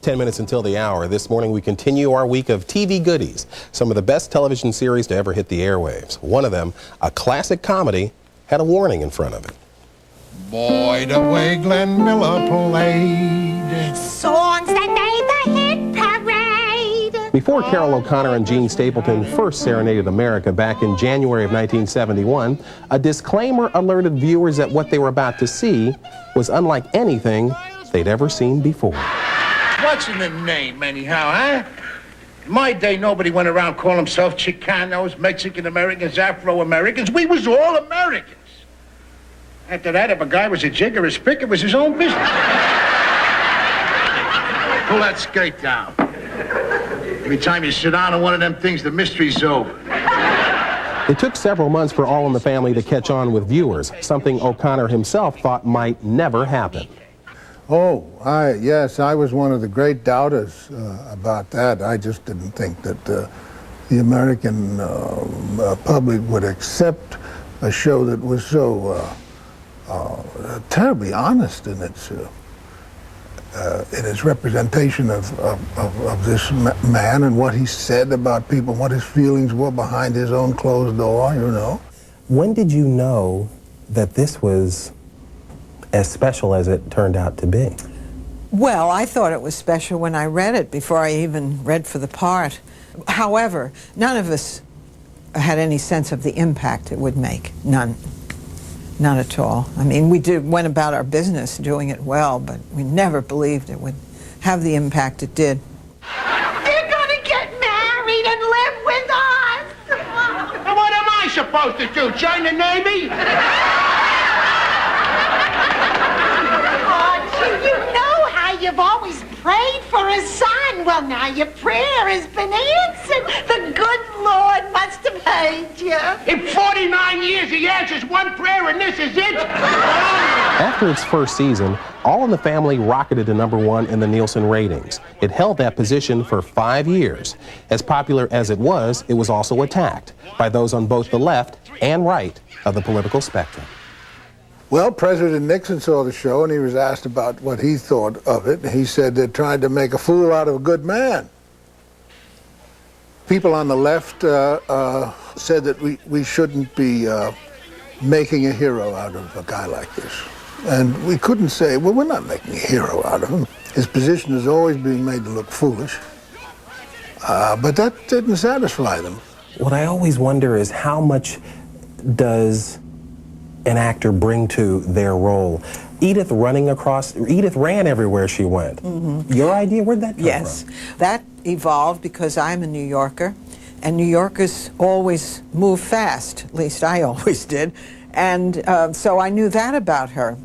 10 minutes until the hour. This morning we continue our week of TV goodies. Some of the best television series to ever hit the airwaves. One of them, a classic comedy, had a warning in front of it. Boy, the way Glenn Miller played. Songs that made the hit parade. Before Carol O'Connor and Gene Stapleton first serenaded America back in January of 1971, a disclaimer alerted viewers that what they were about to see was unlike anything they'd ever seen before. What's in the name, anyhow, huh? In my day, nobody went around calling themselves Chicanos, Mexican-Americans, Afro-Americans. We was all Americans. After that, if a guy was a jig or a spick, it was his own business. Pull that skirt down. Every time you sit down on one of them things, the mystery's over. It took several months for All in the Family to catch on with viewers, something O'Connor himself thought might never happen. Oh, yes, I was one of the great doubters about that. I just didn't think that the American public would accept a show that was so terribly honest in its representation of this man and what he said about people, what his feelings were behind his own closed door, you know. When did you know that this was as special as it turned out to be? Well, I thought it was special when I read it, before I even read for the part. However, none of us had any sense of the impact it would make. None. Not at all. I mean, we went about our business doing it well, but we never believed it would have the impact it did. They're gonna get married and live with us. Now, what am I supposed to do, join the Navy? You know how you've always prayed for a son. Well, now your prayer has been answered. The good Lord must have heard you. In 49 years, he answers one prayer, and this is it? After its first season, All in the Family rocketed to #1 in the Nielsen ratings. It held that position for 5 years. As popular as it was also attacked by those on both the left and right of the political spectrum. Well, President Nixon saw the show, and he was asked about what he thought of it. He said they're trying to make a fool out of a good man. People on the left said that we shouldn't be making a hero out of a guy like this. And we couldn't say, well, we're not making a hero out of him. His position is always being made to look foolish. But that didn't satisfy them. What I always wonder is how much does an actor bring to their role? Edith ran everywhere she went. Mm-hmm. Your idea, where'd that come from? Yes, that evolved because I'm a New Yorker, and New Yorkers always move fast, at least I always did, and so I knew that about her.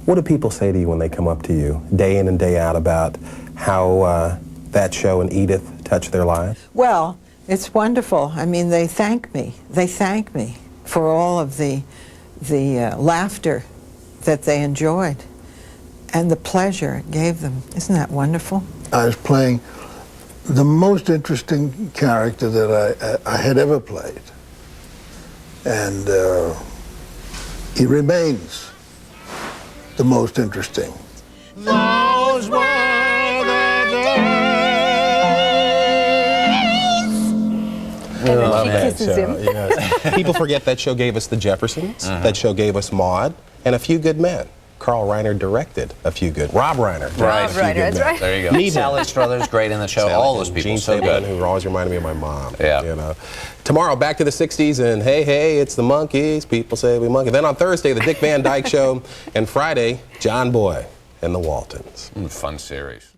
What do people say to you when they come up to you, day in and day out, about how that show and Edith touched their lives? Well, it's wonderful. I mean, they thank me. They thank me for all of the laughter that they enjoyed and the pleasure it gave them. Isn't that wonderful? I was playing the most interesting character that I had ever played. And he remains the most interesting. Those were the days. I love that kisses show. him. Yes. People forget that show gave us the Jeffersons. That show gave us Maude and A Few Good Men. Carl Reiner directed A Few Good. Rob Reiner. Right. A Few Good Men. Right. There you go. Sally Struthers, great in the show. All those people, Gene so Stapleton, good. who always reminded me of my mom. Yeah. You know. Tomorrow, back to the 60s, and hey, it's the Monkees. People say we monkey. Then on Thursday, the Dick Van Dyke Show, and Friday, John Boy and the Waltons. Fun series.